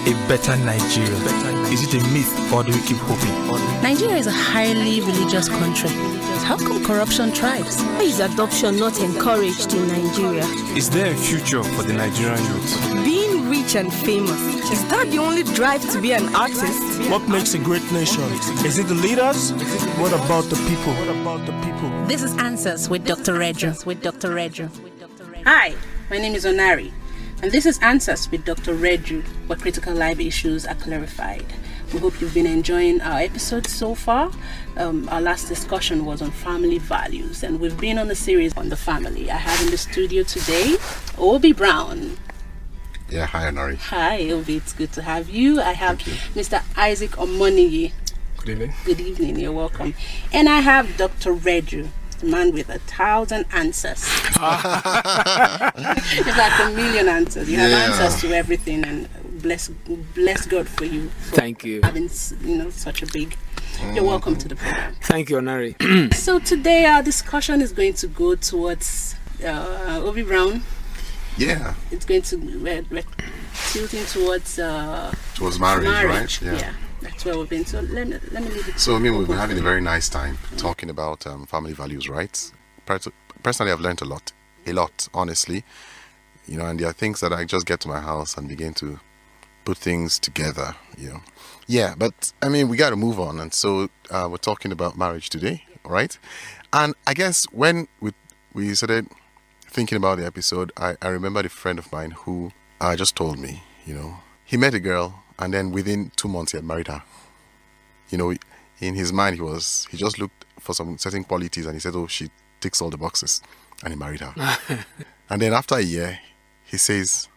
a better Nigeria? Is it a myth or do we keep hoping? Nigeria is a highly religious country. How come corruption thrives? Why is adoption not encouraged in Nigeria? Is there a future for the Nigerian youth? Being rich and famous, is that the only drive to be an artist? What makes a great nation? Is it the leaders? What about the people? This is Answers with Dr. Reju. Hi, my name is Onari, and this is Answers with Dr. Reju, where critical life issues are clarified. We hope you've been enjoying our episodes so far. Our last discussion was on family values, and we've been on a series on the family. I have in the studio today Obi Brown. Yeah, hi, Onari. Hi, Obi. It's good to have you. I have Mr. Isaac Omoniyi. Good evening. Good evening. You're welcome. And I have Dr. Reju, the man with 1,000 answers. It's like a million answers. You have answers to everything, and bless God for you. Thank you. Having such a big. You're welcome to the program. Thank you, Onari. So today our discussion is going to go towards Obi Brown. Yeah. It's going to we're tilting towards marriage, right? Yeah. That's where we've been. So let me leave it. So, we've been having a very nice time talking about family values, right? Personally, I've learned a lot, honestly. And there are things that I just get to my house and begin to put things together, Yeah, but, we got to move on. And so we're talking about marriage today, right? And I guess when we started thinking about the episode, I remembered a friend of mine who just told me, he met a girl, and then within 2 months he had married her. In his mind he just looked for some certain qualities and he said, oh, she ticks all the boxes, and he married her. And then after a year, he says,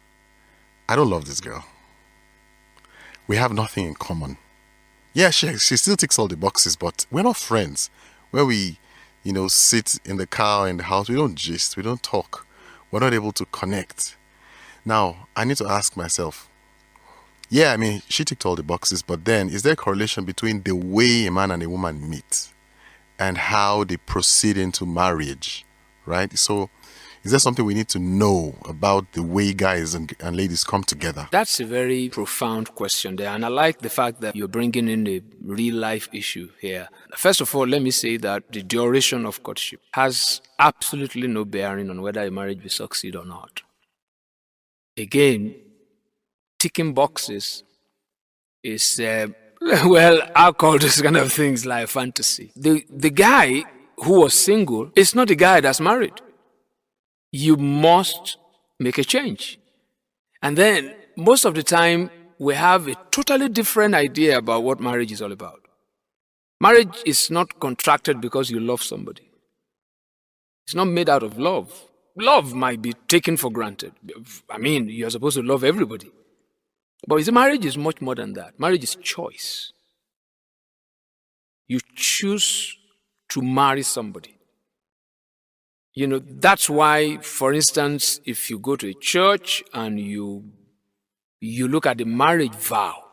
I don't love this girl. We have nothing in common. Yeah, she still ticks all the boxes, but we're not friends. Where we, sit in the car, in the house, we don't gist, we don't talk. We're not able to connect. Now, I need to ask myself, she ticked all the boxes, but then is there a correlation between the way a man and a woman meet and how they proceed into marriage, right? So is there something we need to know about the way guys and ladies come together? That's a very profound question there, and I like the fact that you're bringing in a real-life issue here. First of all, let me say that the duration of courtship has absolutely no bearing on whether a marriage will succeed or not. Again, ticking boxes is, I'll call this kind of things like fantasy. The guy who was single is not the guy that's married. You must make a change. And then, most of the time, we have a totally different idea about what marriage is all about. Marriage is not contracted because you love somebody. It's not made out of love. Love might be taken for granted. You're supposed to love everybody. But marriage is much more than that. Marriage is choice. You choose to marry somebody. That's why, for instance, if you go to a church and you look at the marriage vow,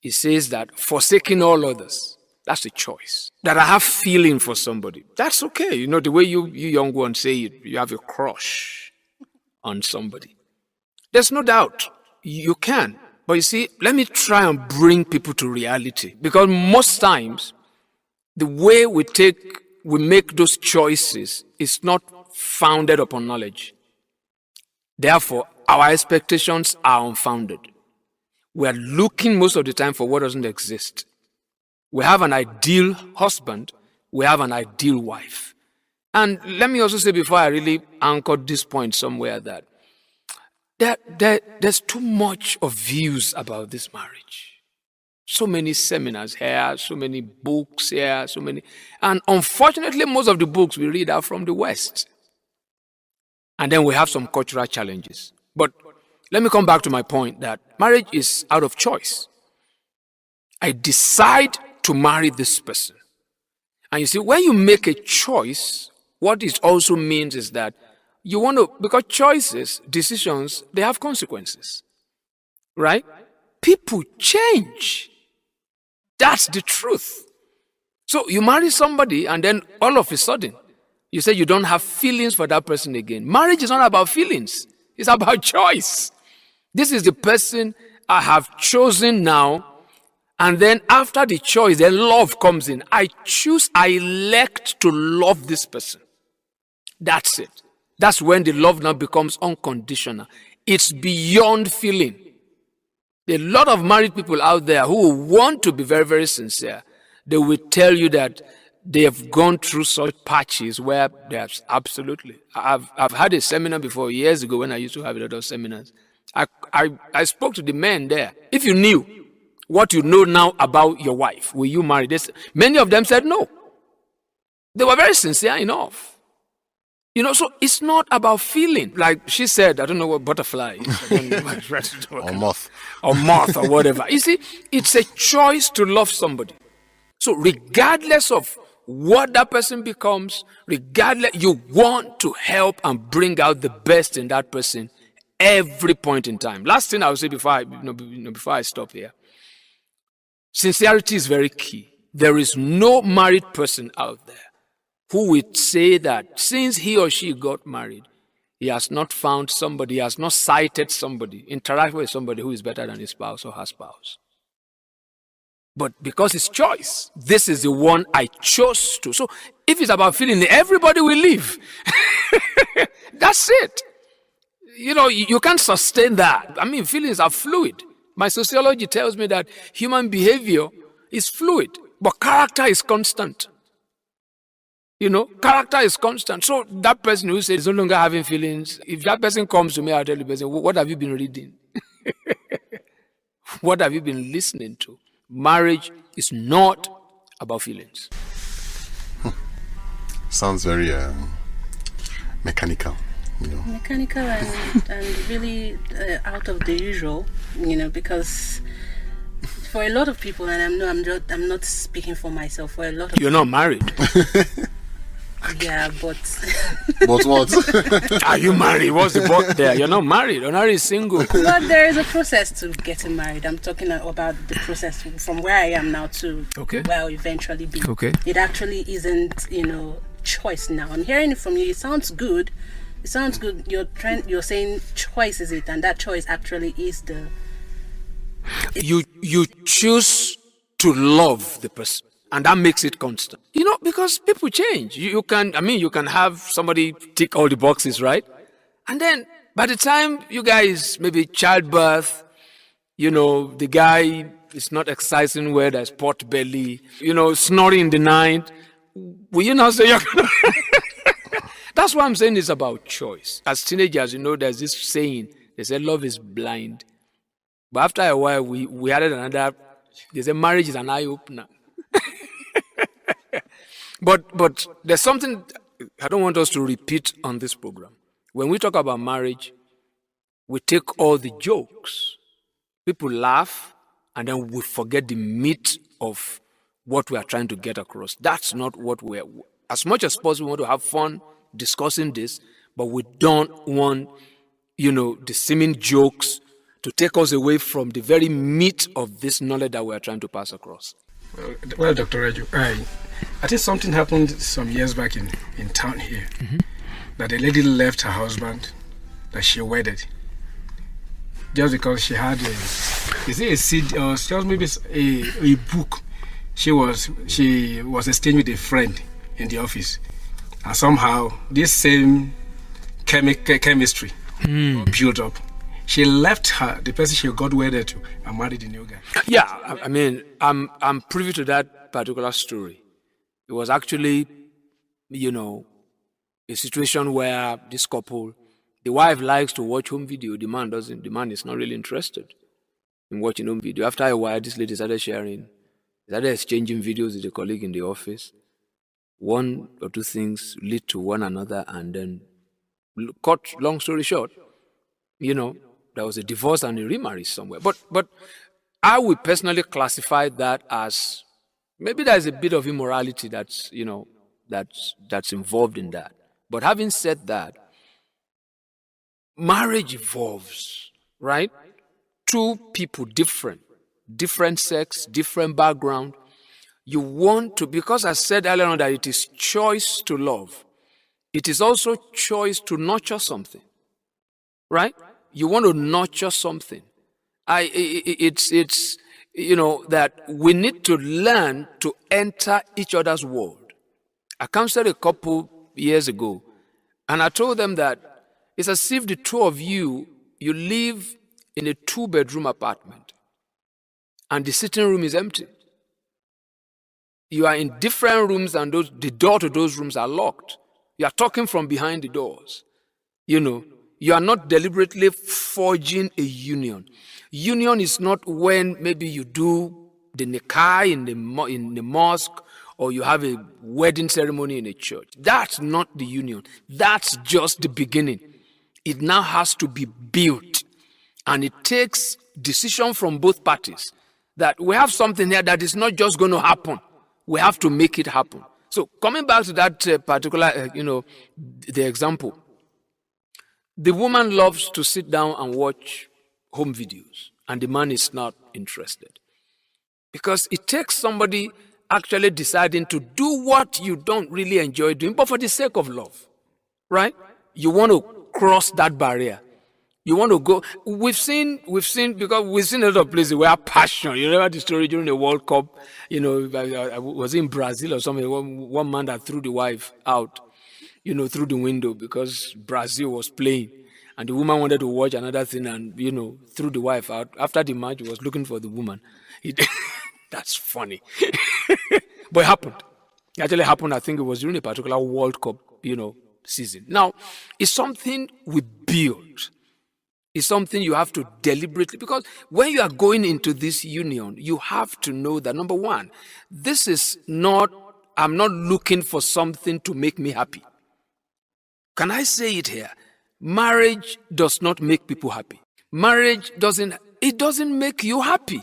it says that forsaking all others, that's a choice. That I have feeling for somebody. That's okay. The way you young ones say it, you have a crush on somebody. There's no doubt. You can. But you see, let me try and bring people to reality. Because most times, the way we make those choices is not founded upon knowledge. Therefore, our expectations are unfounded. We are looking most of the time for what doesn't exist. We have an ideal husband. We have an ideal wife. And let me also say, before I really anchor this point somewhere, that there's too much of views about this marriage. So many seminars here, so many books here, and unfortunately, most of the books we read are from the West. And then we have some cultural challenges. But let me come back to my point that marriage is out of choice. I decide to marry this person. And you see, when you make a choice, what it also means is that you want to, because choices, decisions, they have consequences. Right? People change. That's the truth. So you marry somebody and then all of a sudden, you say you don't have feelings for that person again. Marriage is not about feelings. It's about choice. This is the person I have chosen now. And then after the choice, then love comes in. I elect to love this person. That's it. That's when the love now becomes unconditional. It's beyond feeling. There are a lot of married people out there who want to be very, very sincere. They will tell you that they have gone through such patches where there's absolutely. I've had a seminar before years ago when I used to have a lot of seminars. I spoke to the men there. If you knew what you know now about your wife, will you marry this? Many of them said no. They were very sincere enough. So it's not about feeling. Like she said, I don't know what butterfly is. Or moth. Or moth or whatever. You see, it's a choice to love somebody. So regardless of what that person becomes, you want to help and bring out the best in that person every point in time. Last thing I will say before I stop here. Sincerity is very key. There is no married person out there who would say that since he or she got married, he has not found somebody, he has not sighted somebody, interact with somebody who is better than his spouse or her spouse. But because it's choice, this is the one I chose to. So if it's about feeling, everybody will leave. That's it. You can't sustain that. Feelings are fluid. My sociology tells me that human behavior is fluid, but character is constant. Character is constant. So that person who says no longer having feelings, if that person comes to me, I'll tell the person, what have you been reading? What have you been listening to? Marriage is not about feelings. Sounds very mechanical. Mechanical and really out of the usual, because for a lot of people, and I'm not speaking for myself. For a lot of you're not married. Yeah, but But what? Are you married? What's the but there? You're not married. You're not single. But there is a process to getting married. I'm talking about the process from where I am now to where I'll eventually be. Okay. It actually isn't, choice now. I'm hearing it from you. It sounds good. It sounds good. You're saying choice is it, and that choice actually is the. You choose to love the person. And that makes it constant. Because people change. You can have somebody tick all the boxes, right? And then by the time you guys, maybe childbirth, the guy is not exercising well, there's pot belly, snoring in the night. Will you now say you're going to... That's what I'm saying is about choice. As teenagers, there's this saying, they say love is blind. But after a while, we added another, they say marriage is an eye-opener. But there's something I don't want us to repeat on this program. When we talk about marriage, we take all the jokes. People laugh, and then we forget the meat of what we are trying to get across. That's not what we're... As much as possible, we want to have fun discussing this, but we don't want, the seeming jokes to take us away from the very meat of this knowledge that we are trying to pass across. Well, Dr. Reju, I think something happened some years back in town here. Mm-hmm. That a lady left her husband that she wedded just because she had a CD or just maybe a book. She was exchanging with a friend in the office, and somehow this same chemistry built up. She left the person she got wedded to, and married a new guy. Yeah, I'm privy to that particular story. It was actually, a situation where this couple, the wife likes to watch home video, the man doesn't. The man is not really interested in watching home video. After a while, this lady started exchanging videos with a colleague in the office. One or two things lead to one another, and then, cut long story short, there was a divorce and a remarriage somewhere. But I would personally classify that as maybe there's a bit of immorality that's involved in that. But having said that, marriage evolves, right? Two people, different sex, different background. You want to, because I said earlier on that it is choice to love. It is also choice to nurture something, right? You want to nurture something. It's that we need to learn to enter each other's world. I counseled a couple years ago, and I told them that it's as if the two of you live in a 2-bedroom apartment, and the sitting room is empty. You are in different rooms, and the door to those rooms are locked. You are talking from behind the doors. You are not deliberately forging a union. Union is not when maybe you do the nikah in the mosque, or you have a wedding ceremony in a church. That's not the union. That's just the beginning. It now has to be built. And it takes decision from both parties that we have something here that is not just going to happen. We have to make it happen. So coming back to that particular, the example, the woman loves to sit down and watch home videos, and the man is not interested. Because it takes somebody actually deciding to do what you don't really enjoy doing, but for the sake of love, right? You want to cross that barrier. You want to go. We've seen because we've seen a lot of places where passion. You remember the story during the World Cup? I was in Brazil or something. One man that threw the wife out, through the window because Brazil was playing, and the woman wanted to watch another thing, and threw the wife out. After the match, he was looking for the woman. That's funny. But it happened. It actually happened, I think it was during a particular World Cup, season. Now, it's something we build. It's something you have to deliberately, because when you are going into this union, you have to know that, number one, I'm not looking for something to make me happy. Can I say it here? Marriage does not make people happy. Marriage doesn't make you happy.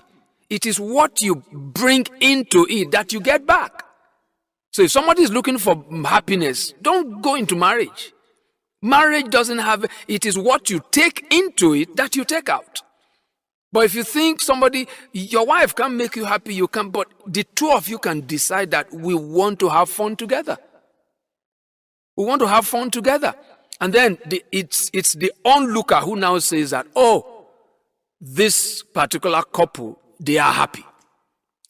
It is what you bring into it that you get back. So if somebody is looking for happiness, don't go into marriage. Marriage doesn't have, it is what you take into it that you take out. But if you think your wife can't make you happy, you can, but the two of you can decide that we want to have fun together. We want to have fun together. And then it's the onlooker who now says that, this particular couple, they are happy.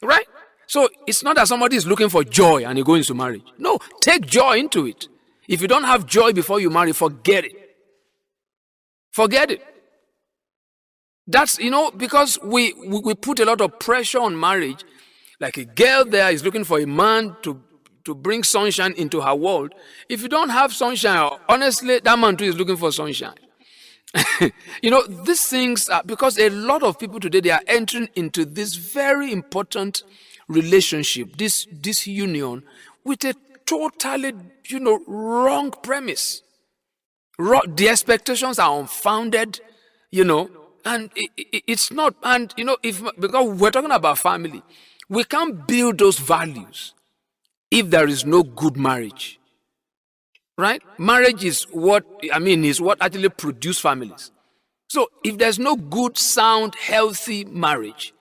Right? So it's not that somebody is looking for joy and you go into marriage. No, take joy into it. If you don't have joy before you marry, forget it. Forget it. That's, because we put a lot of pressure on marriage. Like a girl there is looking for a man to bring sunshine into her world. If you don't have sunshine, honestly, that man too is looking for sunshine. These things are, because a lot of people today, they are entering into this very important relationship, this union, with a totally, wrong premise. The expectations are unfounded, and it's not. And, because we're talking about family, we can't build those values if there is no good marriage. Right? Marriage is what actually produces families. So if there's no good, sound, healthy marriage,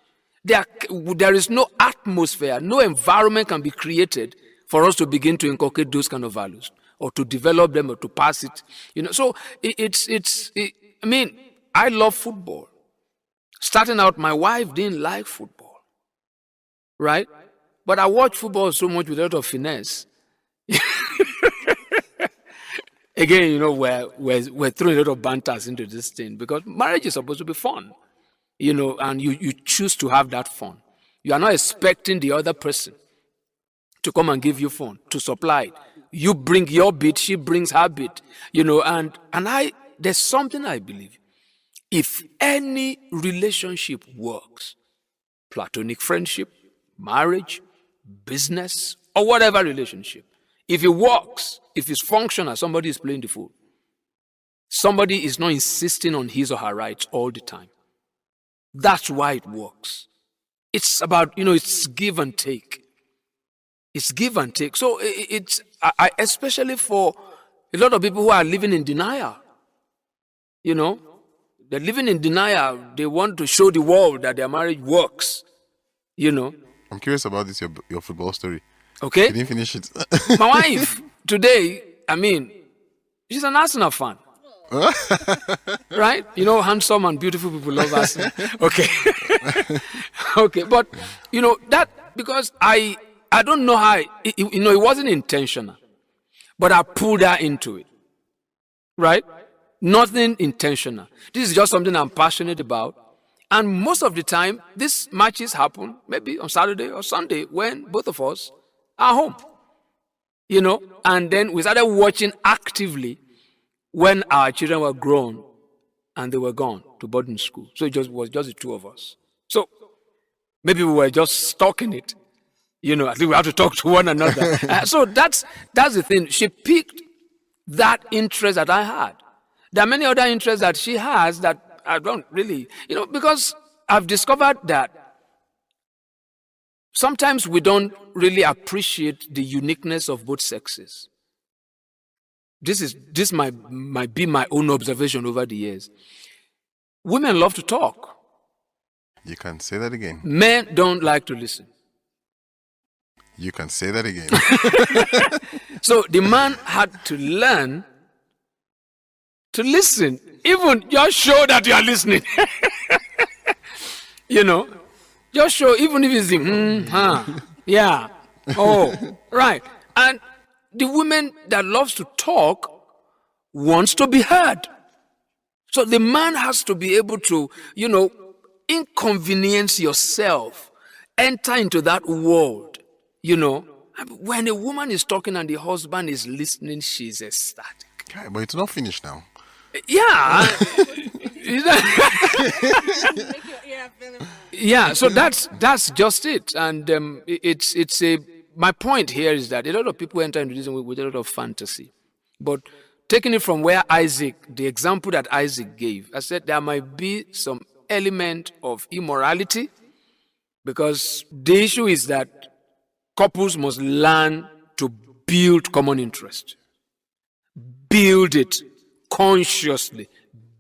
there is no atmosphere, no environment can be created for us to begin to inculcate those kind of values or to develop them or to pass it. So I love football. Starting out, my wife didn't like football. Right? But I watch football so much with a lot of finesse. Again, we're throwing a lot of banters into this thing because marriage is supposed to be fun, and you choose to have that fun. You are not expecting the other person to come and give you fun, to supply it. You bring your bit, she brings her bit, and there's something I believe. If any relationship works, platonic friendship, marriage, business, or whatever relationship, if it works, if it's functional, somebody is playing the fool. Somebody is not insisting on his or her rights all the time. That's why it works. It's about, it's give and take. It's give and take. So I especially for a lot of people who are living in denial. They're living in denial. They want to show the world that their marriage works. I'm curious about this, your football story. Okay. You didn't finish it. My wife, today, she's an Arsenal fan. Right? You know, handsome and beautiful people love Arsenal. Okay. Okay. But, you know, that, because I don't know how, it wasn't intentional. But I pulled her into it. Right? Nothing intentional. This is just something I'm passionate about. And most of the time, these matches happen maybe on Saturday or Sunday when both of us are home. You know, and then we started watching actively when our children were grown and they were gone to boarding school. So it was just the two of us. So maybe we were just stuck in it. You know, I think we have to talk to one another. So that's the thing. She picked that interest that I had. There are many other interests that she has that I don't really, you know, because I've discovered that sometimes we don't really appreciate the uniqueness of both sexes. This might be my own observation over the years. Women love to talk. You can say that again. Men don't like to listen. You can say that again. So the man had to learn to listen. Even just show that you are listening. You know, just show, even if it's yeah, oh, right. And the woman that loves to talk wants to be heard. So the man has to be able to, you know, inconvenience yourself, enter into that world, you know. When a woman is talking and the husband is listening, she's ecstatic. Okay, but it's not finished now. Yeah. Yeah, so that's just it. And my point here is that a lot of people enter into this with a lot of fantasy. But taking it from where the example that Isaac gave, I said there might be some element of immorality, because the issue is that couples must learn to build common interest. Build it consciously.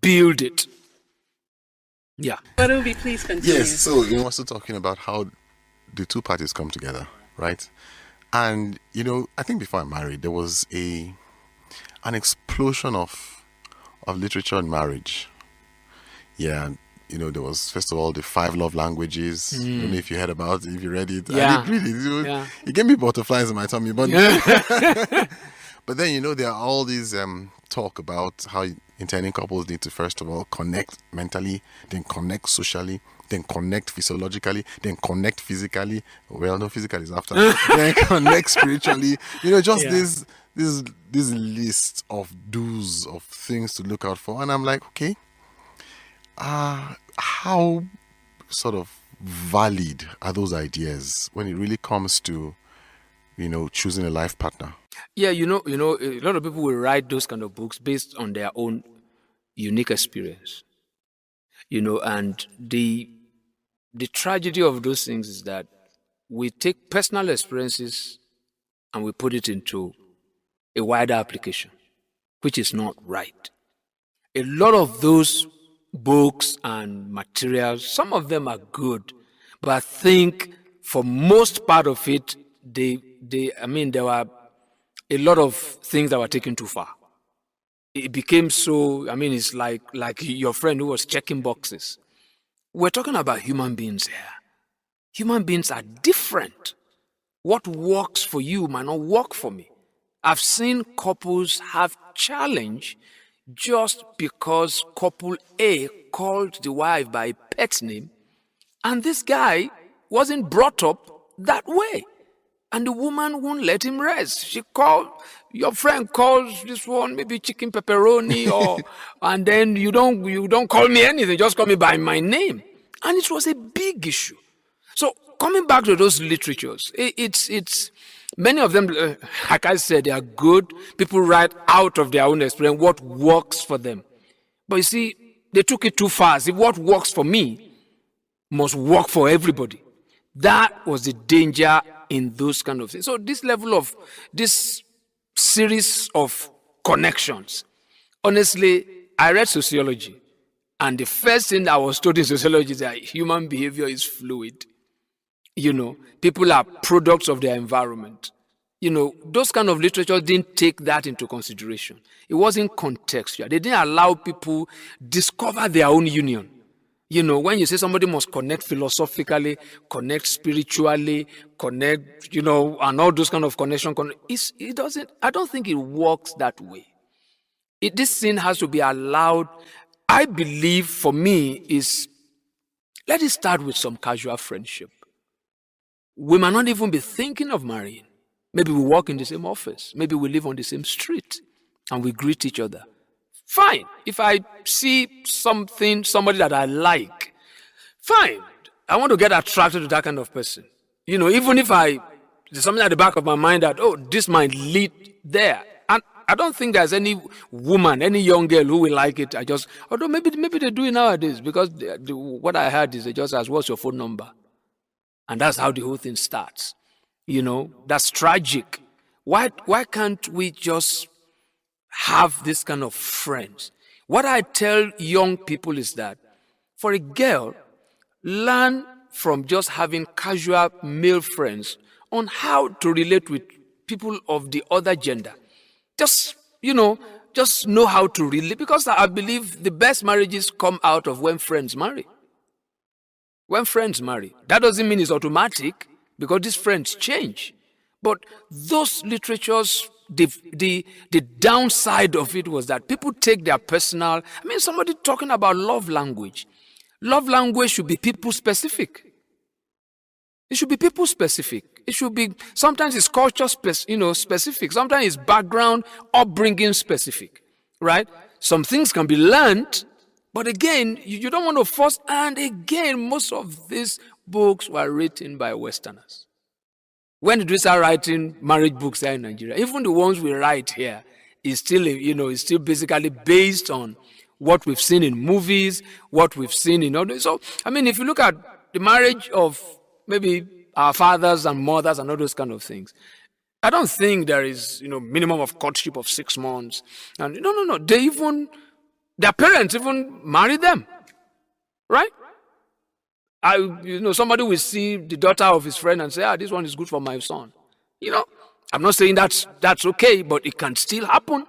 Build it. Yeah. But Obi, please continue. Yes, so we're also talking about how the two parties come together, right? And, you know, I think before I married, there was an explosion of literature on marriage. Yeah, you know, there was, first of all, the 5 love languages. I don't know if you heard about it, if you read it. Yeah. I did read it. Yeah. It gave me butterflies in my tummy. But, but then, you know, there are all these talk about how intending couples need to, first of all, connect mentally, then connect socially, then connect physiologically, then connect physically. Well, no, physical is after. Then connect spiritually. You know, just this list of do's, of things to look out for. And I'm like, okay, how sort of valid are those ideas when it really comes to, you know, choosing a life partner? Yeah, you know, a lot of people will write those kind of books based on their own unique experience. You know, and the tragedy of those things is that we take personal experiences and we put it into a wider application, which is not right. A lot of those books and materials, some of them are good, but I think for most part of it, there were a lot of things that were taken too far. It became so, it's like your friend who was checking boxes. We're talking about human beings here. Human beings are different. What works for you might not work for me. I've seen couples have challenge just because couple A called the wife by a pet name, and this guy wasn't brought up that way. And the woman won't let him rest. Your friend calls this one maybe chicken pepperoni, and then you don't call me anything, just call me by my name. And it was a big issue. So coming back to those literatures, it's many of them, like I said, they are good. People write out of their own experience what works for them. But you see, they took it too far. See, what works for me must work for everybody. That was the danger in those kind of things. So this series of connections, honestly, I read sociology, and the first thing I was told in sociology is that human behavior is fluid. You know, people are products of their environment. those kind of literature didn't take that into consideration. It wasn't contextual. They didn't allow people discover their own union. When you say somebody must connect philosophically, connect spiritually, connect, and all those kind of connection, it doesn't, I don't think it works that way. This thing has to be allowed. I believe for me let it start with some casual friendship. We might not even be thinking of marrying. Maybe we work in the same office. Maybe we live on the same street and we greet each other. Fine. If I see somebody that I like, fine. I want to get attracted to that kind of person. Even if there's something at the back of my mind that, this might lead there. And I don't think there's any woman, any young girl who will like it. Although maybe they do it nowadays, because what I heard is they just ask, what's your phone number? And that's how the whole thing starts. That's tragic. Why can't we just have this kind of friends? What I tell young people is that for a girl, learn from just having casual male friends on how to relate with people of the other gender. Just know how to relate, because I believe the best marriages come out of when friends marry. When friends marry. That doesn't mean it's automatic, because these friends change. But those literatures, the downside of it was that people take their personal, somebody talking about love language. Love language should be people specific. It should be people specific. It should be, sometimes it's culture specific. Sometimes it's background, upbringing specific, right? Some things can be learned, but again, you don't want to force. And again, most of these books were written by Westerners. When did we start writing marriage books here in Nigeria? Even the ones we write here is still, is still basically based on what we've seen in movies, what we've seen in other. So, if you look at the marriage of maybe our fathers and mothers and all those kind of things, I don't think there is, minimum of courtship of 6 months. And no. Their parents even marry them, right? Somebody will see the daughter of his friend and say, this one is good for my son. I'm not saying that's okay, but it can still happen.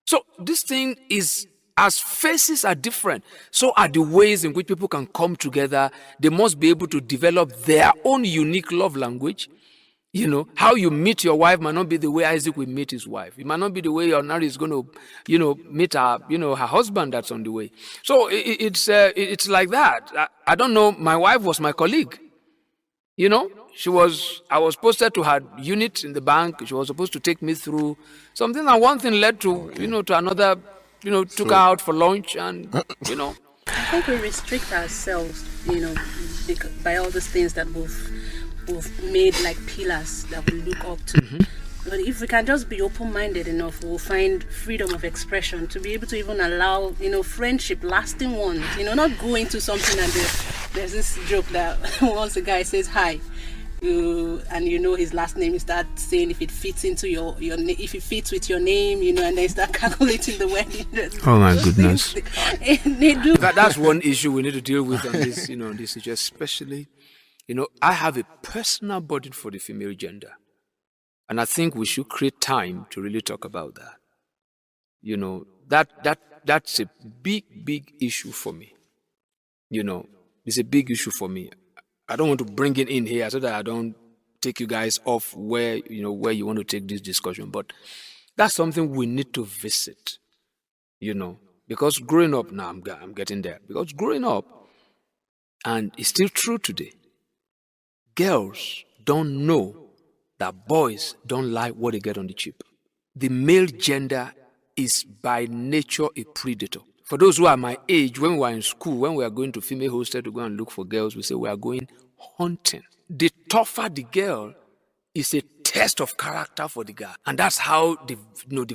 So this thing is, as faces are different, so are the ways in which people can come together. They must be able to develop their own unique love language. How you meet your wife might not be the way Isaac will meet his wife. It might not be the way Onari is going to, meet her, her husband that's on the way. So it's like that. I don't know. My wife was my colleague. I was posted to her unit in the bank. She was supposed to take me through something, and one thing led to, to another, took her out for lunch, and, I think we restrict ourselves, by all these things that we've made like pillars that we look up to. Mm-hmm. But if we can just be open-minded enough, we'll find freedom of expression to be able to even allow, friendship, lasting ones, not go into something. And there's this joke that once a guy says hi, and his last name, you start saying if it fits into your if it fits with your name, and then start calculating the wedding dress. Oh my goodness. They do. That's one issue we need to deal with on this, this issue, especially. I have a personal burden for the female gender. And I think we should create time to really talk about that. That's a big issue for me. It's a big issue for me. I don't want to bring it in here so that I don't take you guys off where you want to take this discussion. But that's something we need to visit, because growing up, now I'm getting there. Because growing up, and it's still true today, girls don't know that boys don't like what they get on the cheap. The male gender is by nature a predator. For those who are my age, when we were in school, when we are going to female hostel to go and look for girls, we say we are going hunting. The tougher the girl is a test of character for the guy. And that's how the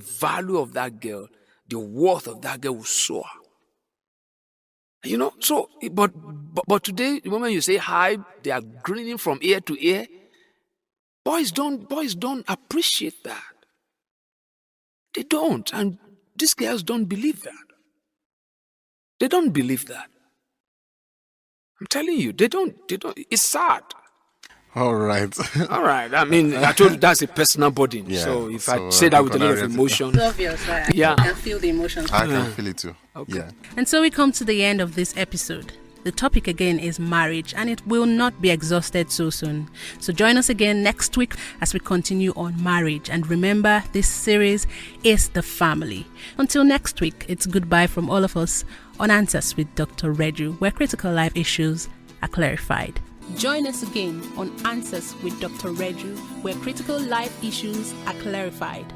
value of that girl, the worth of that girl will soar. So, but today, the moment you say hi, they are grinning from ear to ear. Boys don't appreciate that. They don't. And these girls don't believe that. They don't believe that. I'm telling you, they don't. It's sad. All right. All right. I mean, I told you that's a personal burden. Yeah, So if I so, say that with a Dr. lot of Nari, emotion, It's obvious, right? Yeah. I can feel the emotions. I can feel it too. Okay. Yeah. And so we come to the end of this episode. The topic again is marriage, and it will not be exhausted so soon. So join us again next week as we continue on marriage. And remember, this series is the family. Until next week, it's goodbye from all of us on Answers with Dr. Reju, where critical life issues are clarified. Join us again on Answers with Dr. Reju, where critical life issues are clarified.